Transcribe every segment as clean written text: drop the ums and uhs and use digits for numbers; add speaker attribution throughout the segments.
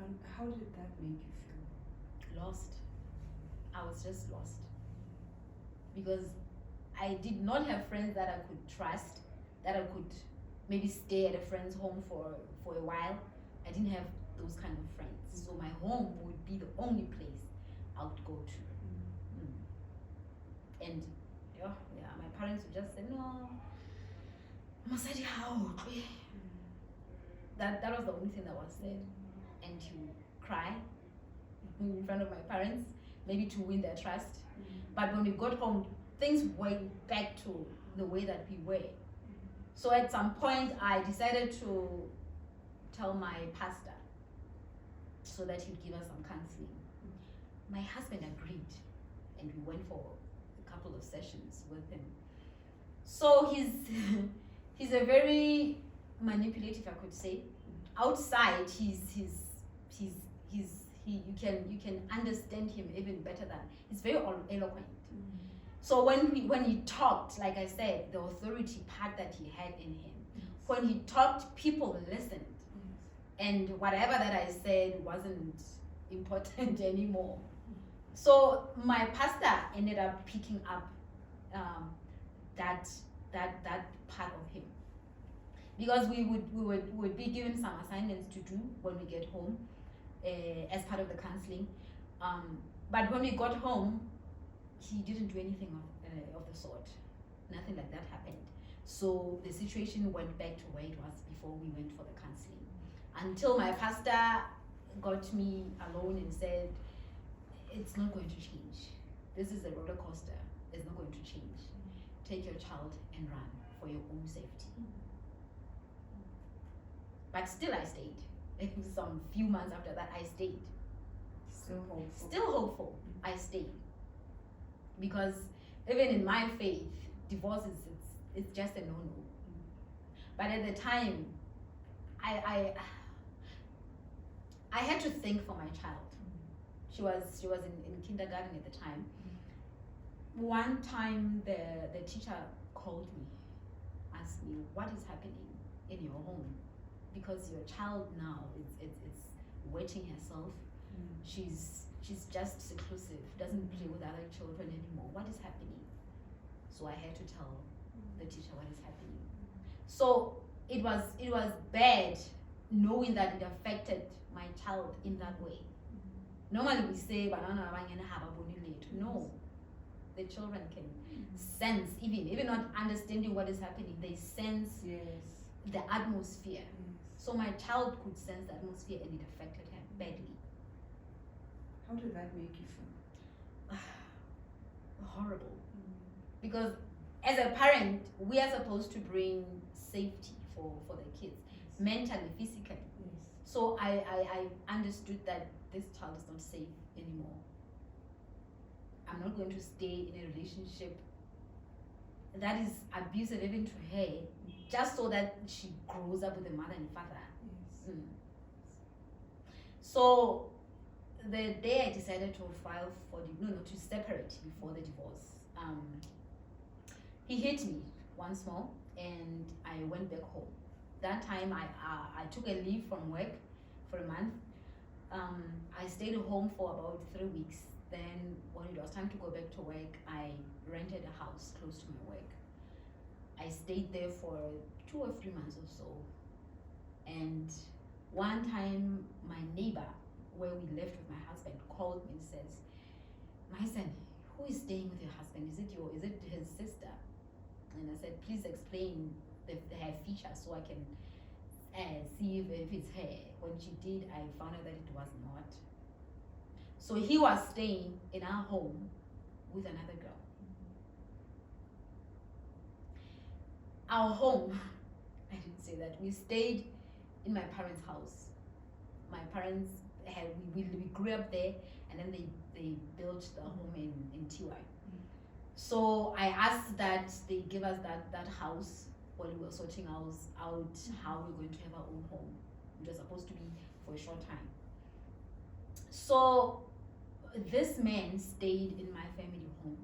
Speaker 1: And how did that make you feel?
Speaker 2: Lost. I was just lost. Because I did not have friends that I could trust, that I could maybe stay at a friend's home for a while. I didn't have those kind of friends. So my home would be the only place I would go to. And yeah, my parents would just say, no, Masadi, how? That was the only thing that was said. And to cry in front of my parents, maybe to win their trust. But when we got home, things went back to the way that we were. So at some point, I decided to tell my pastor so that he'd give us some counseling. My husband agreed, and we went for a couple of sessions with him. So he's a very manipulative, I could say. Outside, you can understand him even better than he's very eloquent. So when he talked, like I said, the authority part that he had in him, when he talked, people listened, and whatever that I said wasn't important anymore. So my pastor ended up picking up that part of him, because we would be given some assignments to do when we get home as part of the counseling. But when we got home, he didn't do anything of the sort. Nothing like that happened. So the situation went back to where it was before we went for the counseling. Until my pastor got me alone and said, it's not going to change. This is a roller coaster. It's not going to change. Take your child and run for your own safety. But still I stayed. Some few months after that, I stayed.
Speaker 1: Still hopeful.
Speaker 2: Still hopeful. I stayed. Because even in my faith, divorce it's just a no-no. But at the time, I had to think for my child. She was in kindergarten at the time. One time the teacher called me, asked me, what is happening in your home? Because your child now is wetting herself. She's just seclusive, doesn't play with other children anymore. What is happening? So I had to tell the teacher what is happening. So it was bad knowing that it affected my child in that way. Normally we say, no, the children can sense, even not understanding what is happening, they sense the atmosphere. So my child could sense the atmosphere and it affected him badly.
Speaker 1: How did that make you feel?
Speaker 2: Horrible. Because as a parent, we are supposed to bring safety for the kids, mentally, physically. So I understood that this child is not safe anymore. I'm not going to stay in a relationship that is abusive even to her, just so that she grows up with a mother and father. So the day I decided to file for to separate before the divorce, he hit me once more and I went back home. That time I took a leave from work for a month. I stayed at home for about 3 weeks. Then when it was time to go back to work, I rented a house close to my work. I stayed there for 2 or 3 months or so. And one time my neighbor, where we lived with my husband, called me and says, my son, who is staying with your husband? Is it his sister? And I said, please explain her features so I can see if it's her. When she did, I found out that it was not. So he was staying in our home with another girl. Our home, I didn't say that, we stayed in my parents' house. My parents we grew up there, and then they built the home in TY. So I asked that they give us that house while we were sorting out how we're going to have our own home. It was supposed to be for a short time. So this man stayed in my family home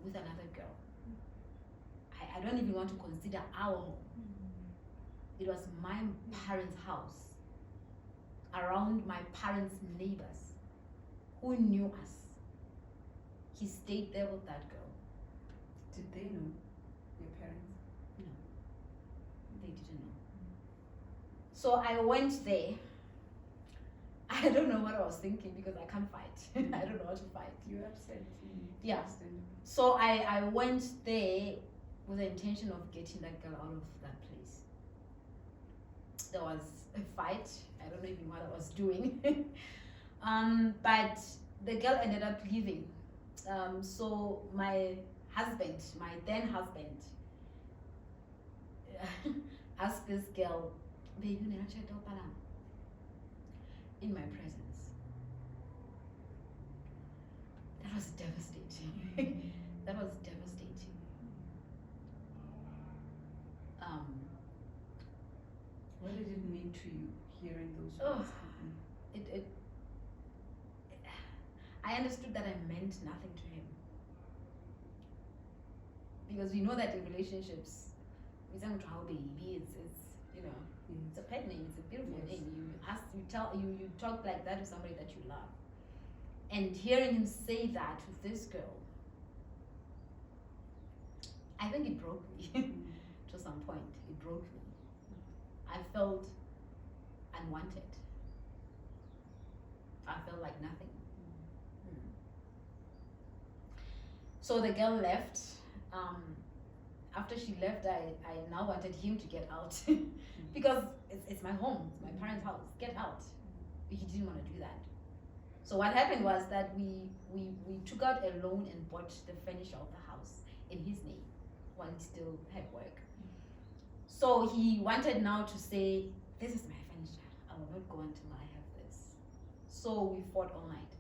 Speaker 2: with another girl. I don't even want to consider our home. It was my parents' house. around my parents' neighbors who knew us. He stayed there with that girl.
Speaker 1: Did they know, your parents?
Speaker 2: No, they didn't know. So I went there. I don't know what I was thinking because I can't fight. I don't know how to fight.
Speaker 1: You're upset.
Speaker 2: Yeah.
Speaker 1: Understandable.
Speaker 2: So I went there with the intention of getting that girl out of that place. There was a fight. I don't know even what I was doing. But the girl ended up leaving. So my husband, my then husband, asked this girl, babe, you never checked out Palam? In my presence. That was devastating. That was devastating.
Speaker 1: What did it mean to you hearing those words happen?
Speaker 2: I understood that I meant nothing to him. Because we know that in relationships, it's it's a pet name, it's a beautiful name. You talk like that to somebody that you love. And hearing him say that with this girl, I think it broke me to some point. It broke me. I felt unwanted. I felt like nothing. So the girl left. After she left, I now wanted him to get out because it's my home, it's my parents' house. Get out. He didn't want to do that. So what happened was that we took out a loan and bought the furniture of the house in his name while he still had work. So he wanted now to say, this is my furniture. I will not go until I have this. So we fought all night.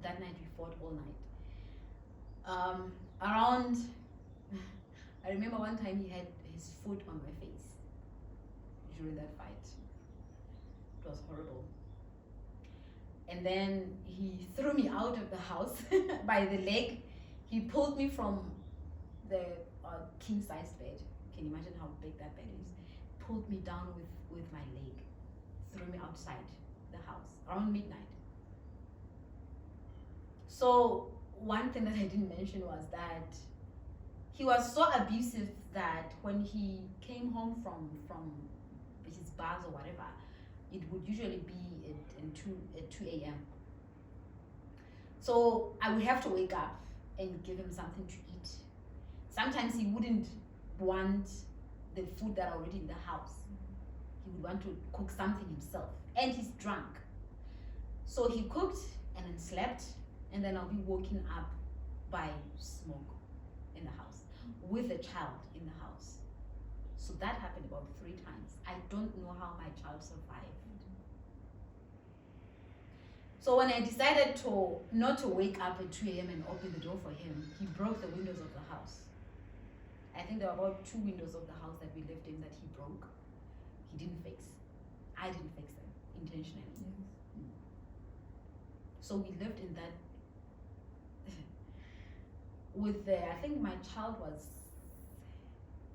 Speaker 2: That night we fought all night. I remember one time he had his foot on my face during that fight. It was horrible. And then he threw me out of the house by the leg. He pulled me from the king-sized bed. Can you imagine how big that bed is? Pulled me down with my leg, threw me outside the house around midnight. So one thing that I didn't mention was that he was so abusive that when he came home from his bars or whatever, it would usually be at 2 a.m. So I would have to wake up and give him something to eat. Sometimes he wouldn't want the food that are already in the house. He would want to cook something himself, and he's drunk. So he cooked and then slept, and then I'll be woken up by smoke in the house with a child in the house. So that happened about 3 times. I don't know how my child survived. So when I decided not to wake up at 2 a.m. and open the door for him, he broke the windows of the house. I think there were about 2 windows of the house that we lived in that he broke. He didn't fix. I didn't fix them intentionally.
Speaker 1: Yes.
Speaker 2: So we lived in that I think my child was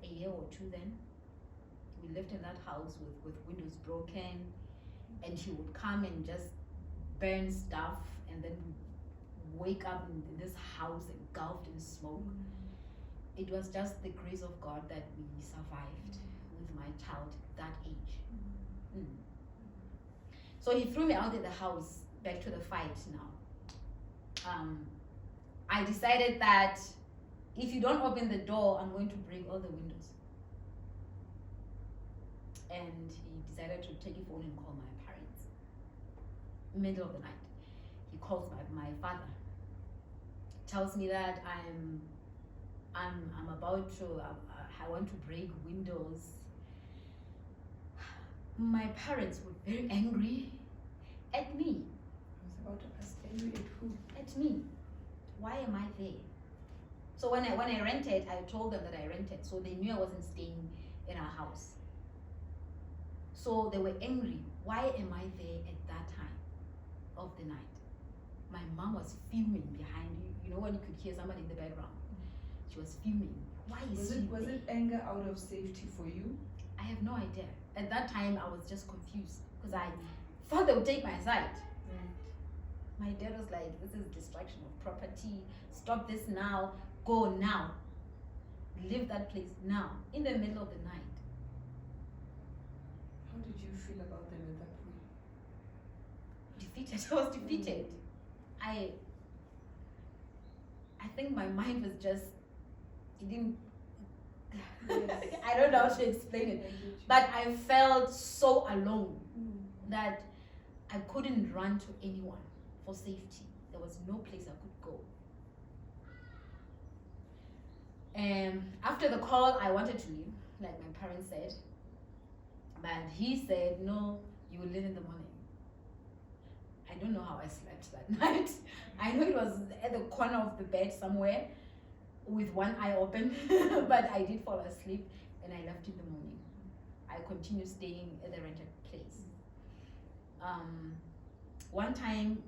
Speaker 2: a year or 2 then. We lived in that house with windows broken, and he would come and just burn stuff and then wake up in this house engulfed in smoke. It was just the grace of God that we survived with my child that age. So he threw me out of the house, back to the fight now. I decided that if you don't open the door, I'm going to break all the windows. And he decided to take a phone and call my parents. Middle of the night, he calls my father. Tells me that I'm about to, I want to break windows. My parents were very angry at me.
Speaker 1: I was about to ask, angry at who?
Speaker 2: At me. Why am I there? So when I rented, I told them that I rented, so they knew I wasn't staying in our house. So they were angry. Why am I there at that time of the night? My mom was fuming behind you. You know when you could hear somebody in the background? She was fuming. Why is
Speaker 1: Was it anger out of safety for you?
Speaker 2: I have no idea. At that time, I was just confused because I thought they would take my side.
Speaker 1: Right.
Speaker 2: My dad was like, this is destruction of property. Stop this now. Go now. Leave that place now. In the middle of the night.
Speaker 1: How did you feel about them at that point?
Speaker 2: Defeated. I was defeated. I think my mind was just, it didn't,
Speaker 1: Yes.
Speaker 2: I don't know how to explain
Speaker 1: I
Speaker 2: it.
Speaker 1: get you.
Speaker 2: But I felt so alone
Speaker 1: Mm.
Speaker 2: that I couldn't run to anyone for safety. There was no place I could go. And after the call, I wanted to leave, like my parents said. But he said, no, you will leave in the morning. I don't know how I slept that night. I know it was at the corner of the bed somewhere with one eye open, but I did fall asleep and I left in the morning. I continued staying at the rented place. One time,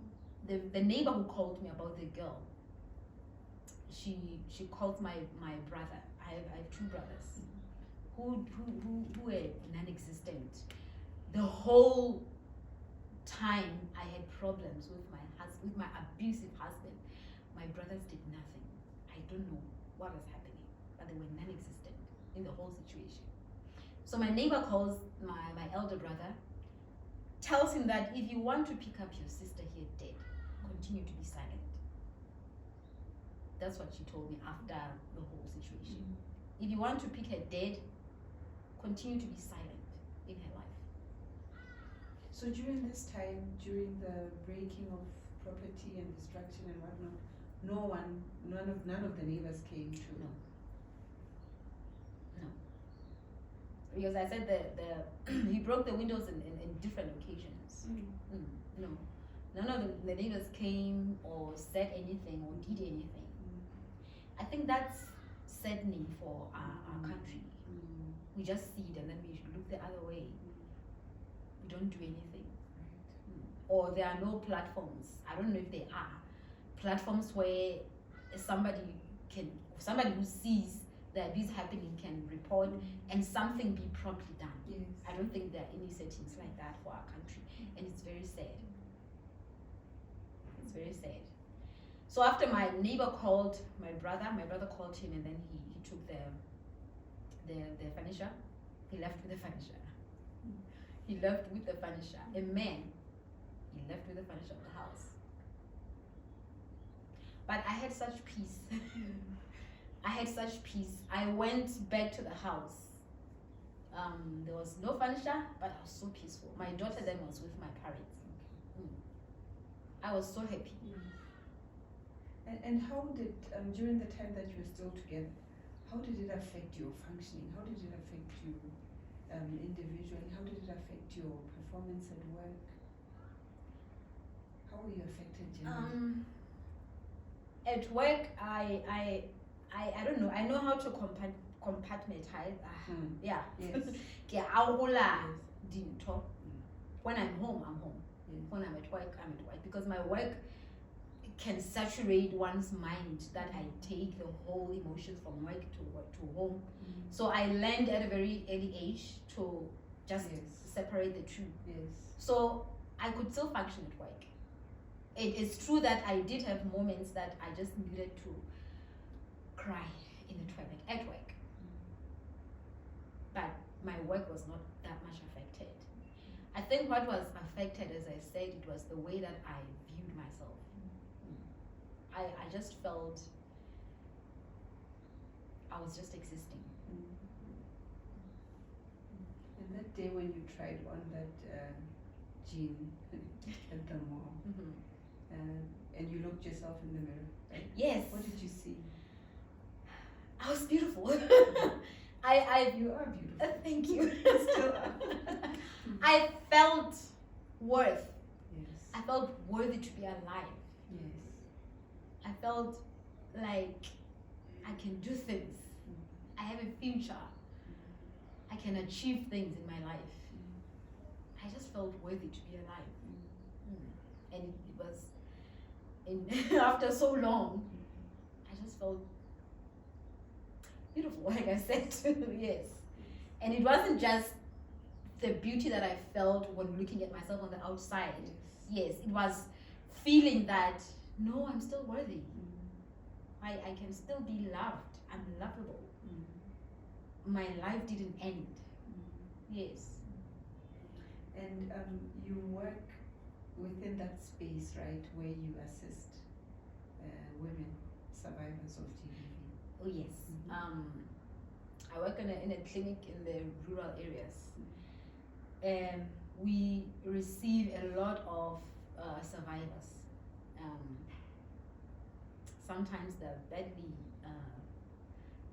Speaker 2: the neighbor who called me about the girl, she called my brother. I have two brothers who were non-existent. The whole time I had problems with my abusive husband. My brothers did nothing. I don't know what was happening, but they were non-existent in the whole situation. So my neighbor calls my elder brother, tells him that if you want to pick up your sister here dead, continue to be silent. That's what she told me after the whole situation. If you want to pick her dead, continue to be silent in her life.
Speaker 1: So during this time, during the breaking of property and destruction and whatnot, none of the neighbors came to.
Speaker 2: No. Because I said he broke the windows in different occasions. No. None of the neighbors came or said anything or did anything. I think that's saddening for our country. We just see it and then we look the other way. We don't do anything. Or there are no platforms. I don't know if there are platforms where somebody who sees the abuse happening can report and something be promptly done.
Speaker 1: Yes.
Speaker 2: I don't think there are any settings like that for our country, and it's very sad. It's very sad. So after my neighbor called my brother called him, and then he took the furniture. He left with the furniture. He left with the furniture. A man, he left with the furniture of the house. But I had such peace. I had such peace. I went back to the house. There was no furniture, but I was so peaceful. My daughter then was with my parents. I was so happy.
Speaker 1: And how did, during the time that you were still together, how did it affect your functioning? How did it affect you individually? How did it affect your performance at work? How were you affected generally?
Speaker 2: At work, I don't know. I know how to compartmentalize. Yeah.
Speaker 1: Yes.
Speaker 2: When I'm home, I'm home.
Speaker 1: Yes.
Speaker 2: When I'm at work, I'm at work. Because my work can saturate one's mind that I take the whole emotions from work to home. So I learned at a very early age to just separate the two.
Speaker 1: Yes.
Speaker 2: So I could still function at work. It is true that I did have moments that I just needed to cry in the toilet at work. But my work was not that much affected. I think what was affected, as I said, it was the way that I viewed myself. I just felt I was just existing.
Speaker 1: And that day when you tried on that jean at the mall, and you looked yourself in the mirror, right?
Speaker 2: Yes.
Speaker 1: What did you see?
Speaker 2: I was beautiful.
Speaker 1: You are beautiful.
Speaker 2: Thank you.
Speaker 1: Still are.
Speaker 2: I felt worth.
Speaker 1: Yes.
Speaker 2: I felt worthy to be alive.
Speaker 1: Yes.
Speaker 2: I felt like I can do things. I have a future. I can achieve things in my life. I just felt worthy to be alive. And it was after so long, I just felt beautiful, like I said. Yes. And it wasn't just the beauty that I felt when looking at myself on the outside. Yes, it was feeling that, no, I'm still worthy. I can still be loved. I'm lovable. My life didn't end. Yes.
Speaker 1: And you work within that space, right, where you assist women survivors of GBV.
Speaker 2: Oh yes. I work in a clinic in the rural areas. We receive a lot of survivors. Sometimes they're badly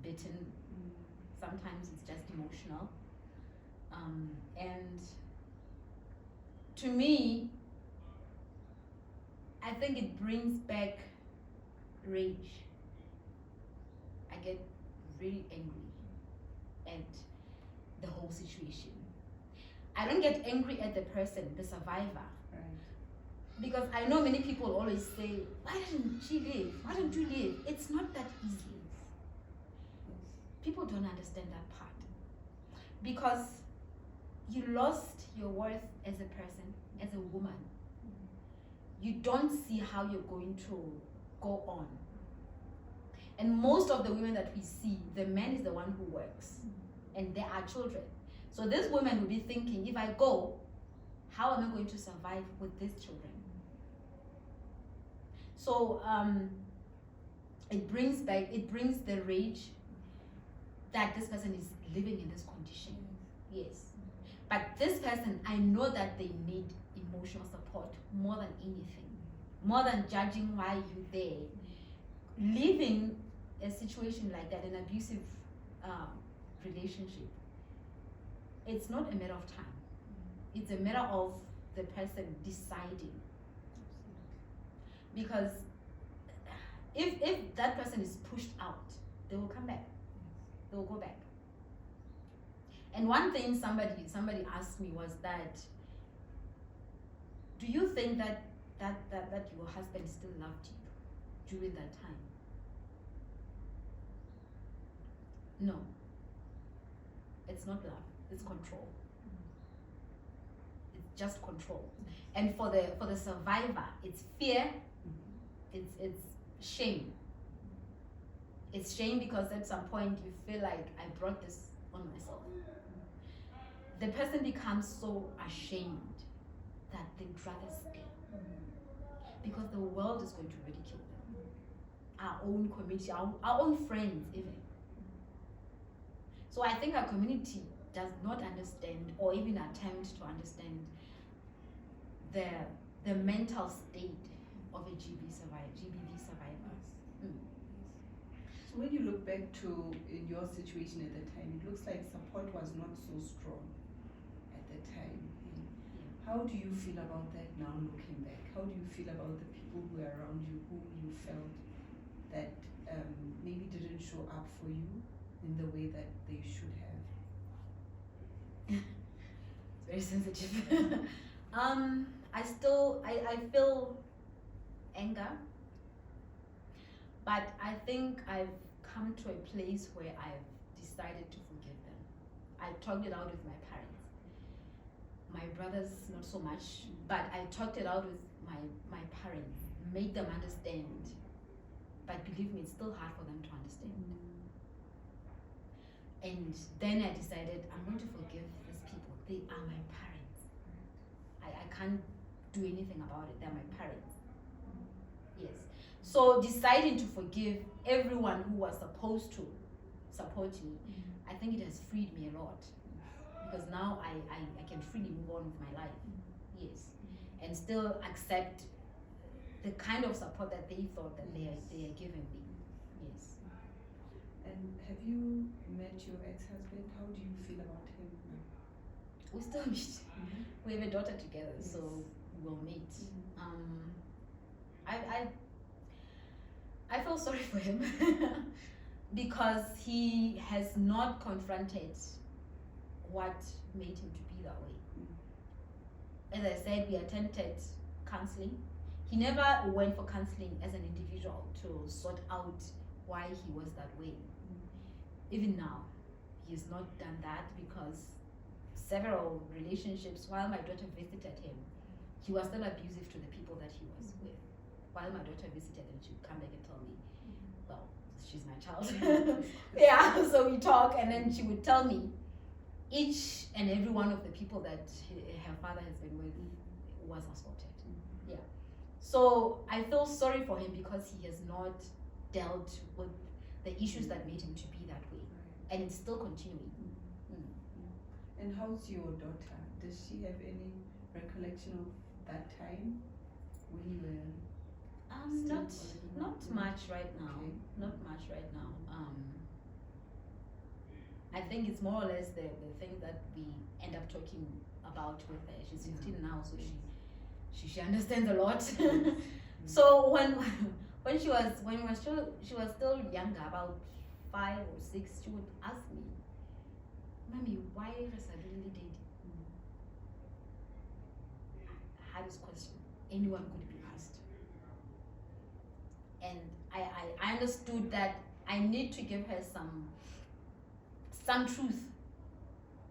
Speaker 2: bitten. Sometimes it's just emotional. And to me, I think it brings back rage. I get really angry at the whole situation. I don't get angry at the person, the survivor.
Speaker 1: Right.
Speaker 2: Because I know many people always say, why didn't she live? Why didn't you live? It's not that easy.
Speaker 1: Yes.
Speaker 2: People don't understand that part. Because you lost your worth as a person, as a woman. You don't see how you're going to go on. And most of the women that we see, the man is the one who works. And there are children. So this woman will be thinking, if I go, how am I going to survive with these children? So it brings the rage that this person is living in this condition. Yes. But this person, I know that they need emotional support more than anything, more than judging why you're there. Living a situation like that, an abusive relationship, it's not a matter of time. It's a matter of the person deciding. Because if that person is pushed out, they will come back. They will go back. And one thing somebody asked me was that, do you think that your husband still loved you during that time? No. It's not love, it's control. It's just control. And for the survivor, it's fear, it's shame. It's shame because at some point you feel like I brought this on myself. The person becomes so ashamed that they'd rather stay. Because the world is going to ridicule them. Our own community, our own friends even. So I think our community does not understand or even attempt to understand the mental state of a GBV survivors.
Speaker 1: So when you look back to your situation at the time, it looks like support was not so strong at the time. How do you feel about that now looking back? How do you feel about the people who were around you, who you felt that maybe didn't show up for you in the way that they should have?
Speaker 2: It's very sensitive. I feel anger, but I think I've come to a place where I've decided to forgive them. I talked it out with my parents. My brothers, not so much, but I talked it out with my parents, made them understand. But believe me, it's still hard for them to understand. And then I decided I'm going to forgive these people. They are my parents. I can't do anything about it. They're my parents. Yes. So deciding to forgive everyone who was supposed to support me, I think it has freed me a lot. Because now I can freely move on with my life. Yes. And still accept the kind of support that they thought that they are giving me. Yes.
Speaker 1: And have you met your ex-husband? How do you feel about him now?
Speaker 2: We still meet. We have a daughter together, so we'll meet. I feel sorry for him because he has not confronted what made him to be that way. As I said, we attempted counseling. He never went for counseling as an individual to sort out why he was that way. Even now, he's not done that, because several relationships, while my daughter visited him, he was still abusive to the people that he was with. While my daughter visited him, she would come back and tell me, well, she's my child. Yeah, so we talk, and then she would tell me each and every one of the people that her father has been with was assaulted. Yeah. So I feel sorry for him because he has not dealt with the issues that made him to be that way, and it's still continuing.
Speaker 1: And how's your daughter? Does she have any recollection of that time when you were?
Speaker 2: Not much right now.
Speaker 1: Okay.
Speaker 2: Not much right now. I think it's more or less the thing that we end up talking about with her. She's 15 now, so she understands a lot. So when she was still younger, about 5 or 6, she would ask me, "Mommy, why Rasadili did?" Hardest question anyone could be asked. And I understood that I need to give her some truth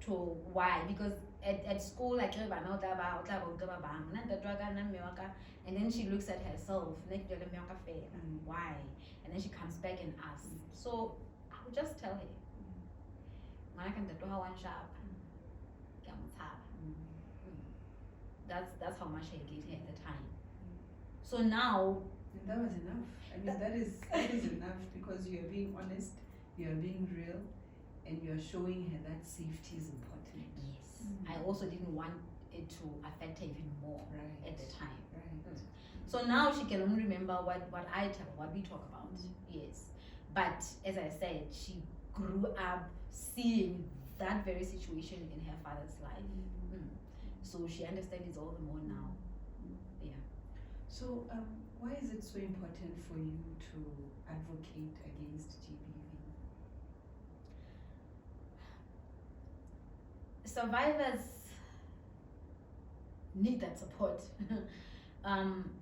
Speaker 2: to why, because at school, like, and then she looks at herself, why? And then she comes back and asks. So I would just tell her, that's how much I gave her at the time. So now,
Speaker 1: and that was enough. I mean, that is enough, because you are being honest, you are being real, and you are showing her that safety is important.
Speaker 2: Yes. I also didn't want it to affect her even more at the time.
Speaker 1: Right.
Speaker 2: So now she can only remember what we talk about. Yes. But as I said, she grew up seeing that very situation in her father's life. So she understands it all the more now. Yeah.
Speaker 1: So why is it so important for you to advocate against GBV?
Speaker 2: Survivors need that support.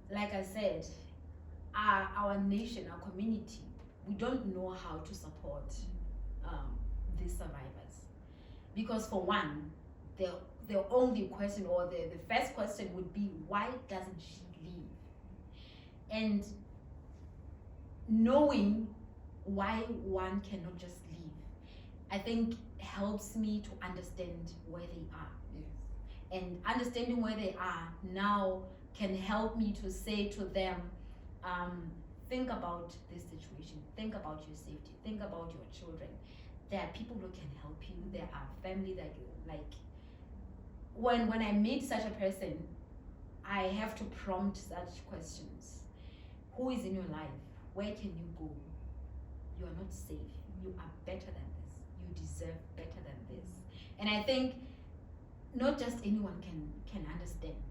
Speaker 2: Like I said, our nation, our community, we don't know how to support these survivors. Because for one, the only question, or the first question would be, why doesn't she leave? And knowing why one cannot just leave, I think helps me to understand where they are.
Speaker 1: Yes.
Speaker 2: And understanding where they are now can help me to say to them, think about this situation, think about your safety, think about your children. There are people who can help you, there are family that, like, when I meet such a person, I have to prompt such questions. Who is in your life? Where can you go? You are not safe. You are better than this. You deserve better than this. And I think not just anyone can understand.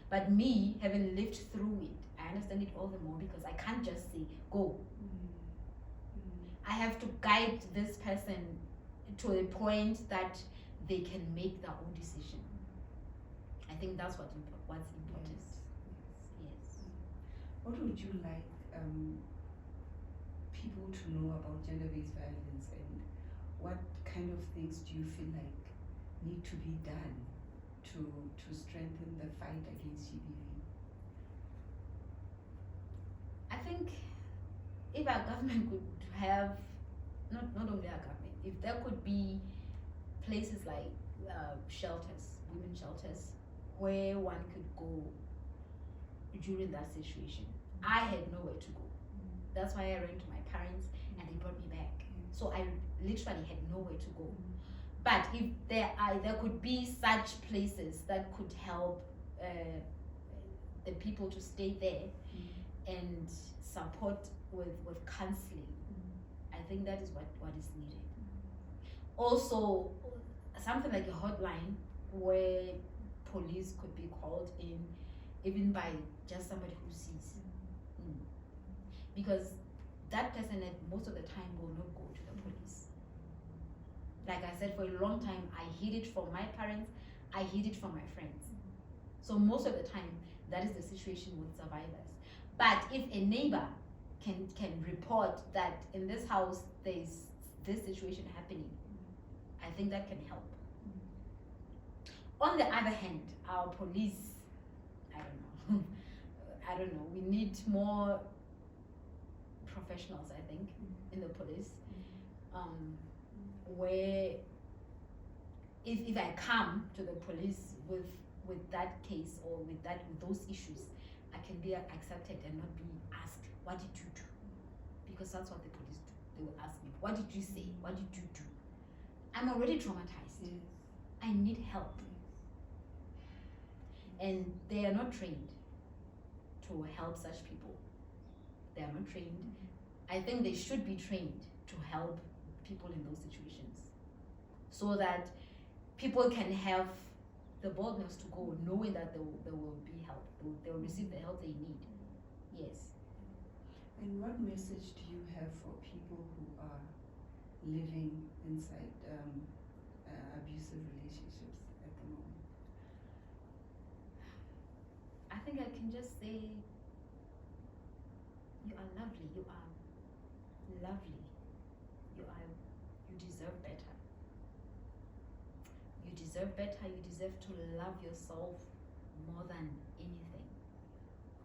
Speaker 2: But me, having lived through it, I understand it all the more, because I can't just say, go. I have to guide this person to a point that they can make their own decision. I think that's what's important. Yes.
Speaker 1: What would you like people to know about gender-based violence, and what kind of things do you feel like need to be done to strengthen the fight against GBV?
Speaker 2: I think if our government could have, not only our government, if there could be places like shelters, women shelters, where one could go during that situation. I had nowhere to go. That's why I ran to my parents, and they brought me back. So I literally had nowhere to go. But if there could be such places that could help the people to stay there and support with counseling, I think that is what is needed. Also, something like a hotline where police could be called in, even by just somebody who sees. Because that person at most of the time will not go to the police. Like I said, for a long time, I hid it from my parents, I hid it from my friends. So most of the time, that is the situation with survivors. But if a neighbor can report that in this house there's this situation happening, think that can help. On the other hand, our police, I don't know. I don't know. We need more professionals, I think, in the police. Where if I come to the police with that case or with those issues, I can be accepted and not be asked, what did you do? Because that's what the police do. They will ask me, what did you say? What did you do? I'm already traumatized.
Speaker 1: Yes.
Speaker 2: I need help. And they are not trained to help such people. They are not trained. I think they should be trained to help people in those situations, so that people can have the boldness to go, knowing that there will be help. They will receive the help they need. Yes.
Speaker 1: And what message do you have for people who are living inside abusive relationships at the moment?
Speaker 2: I think I can just say, you are lovely, you are lovely, you deserve better. You deserve better, you deserve to love yourself more than anything.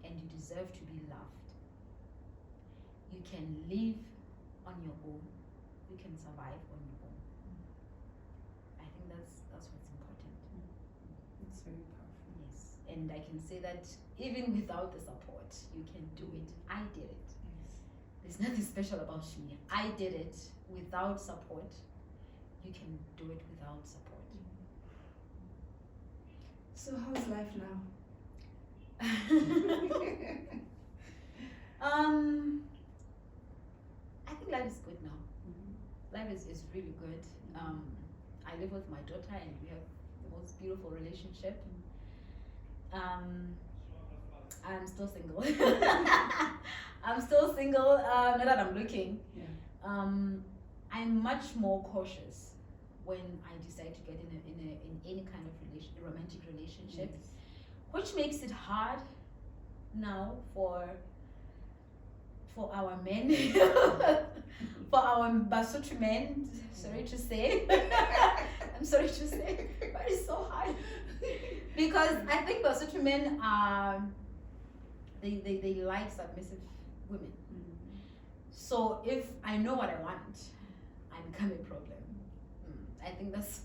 Speaker 2: And you deserve to be loved. You can live on your own, you can survive on your own. I think that's what's important.
Speaker 1: It's very powerful.
Speaker 2: Yes, and I can say that even without the support, you can do it. I did it.
Speaker 1: Yes.
Speaker 2: There's nothing special about me. I did it without support. You can do it without support.
Speaker 1: So how's life now?
Speaker 2: I think life is good now. Life is really good. I live with my daughter and we have the most beautiful relationship. I'm still single. I'm still single, not that I'm looking.
Speaker 1: Yeah.
Speaker 2: I'm much more cautious when I decide to get in any kind of romantic relationship,
Speaker 1: Yes.
Speaker 2: which makes it hard now for our men, for our Basotho men. Sorry to say, I'm sorry to say, but it's so hard because I think Basotho men are they like submissive women. So if I know what I want, I become a problem. I think that's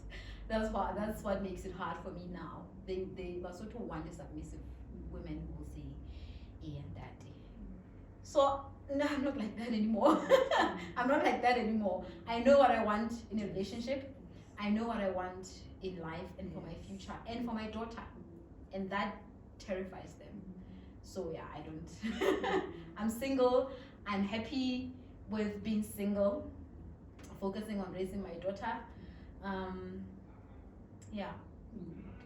Speaker 2: what makes it hard for me now. They Basotho want a submissive women who will say, "Eh, and daddy." So no, I'm not like that anymore. I'm not like that anymore. I know what I want in a relationship. I know what I want in life and for my future and for my daughter, and that terrifies them. So yeah, I don't. I'm single. I'm happy with being single, focusing on raising my daughter. Yeah,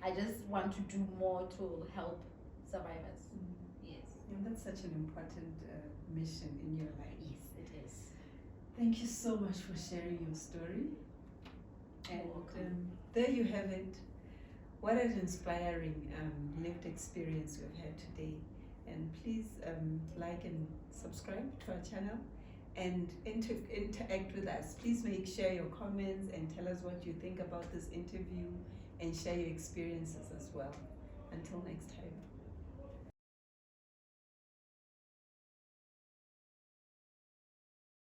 Speaker 2: I just want to do more to help survivors. Yes.
Speaker 1: And that's such an important mission in your life.
Speaker 2: Yes, it is.
Speaker 1: Thank you so much for sharing your story. And
Speaker 2: welcome.
Speaker 1: there you have it. What an inspiring lived experience we've had today. And please like and subscribe to our channel and interact with us. Please share your comments and tell us what you think about this interview and share your experiences as well. Until next time.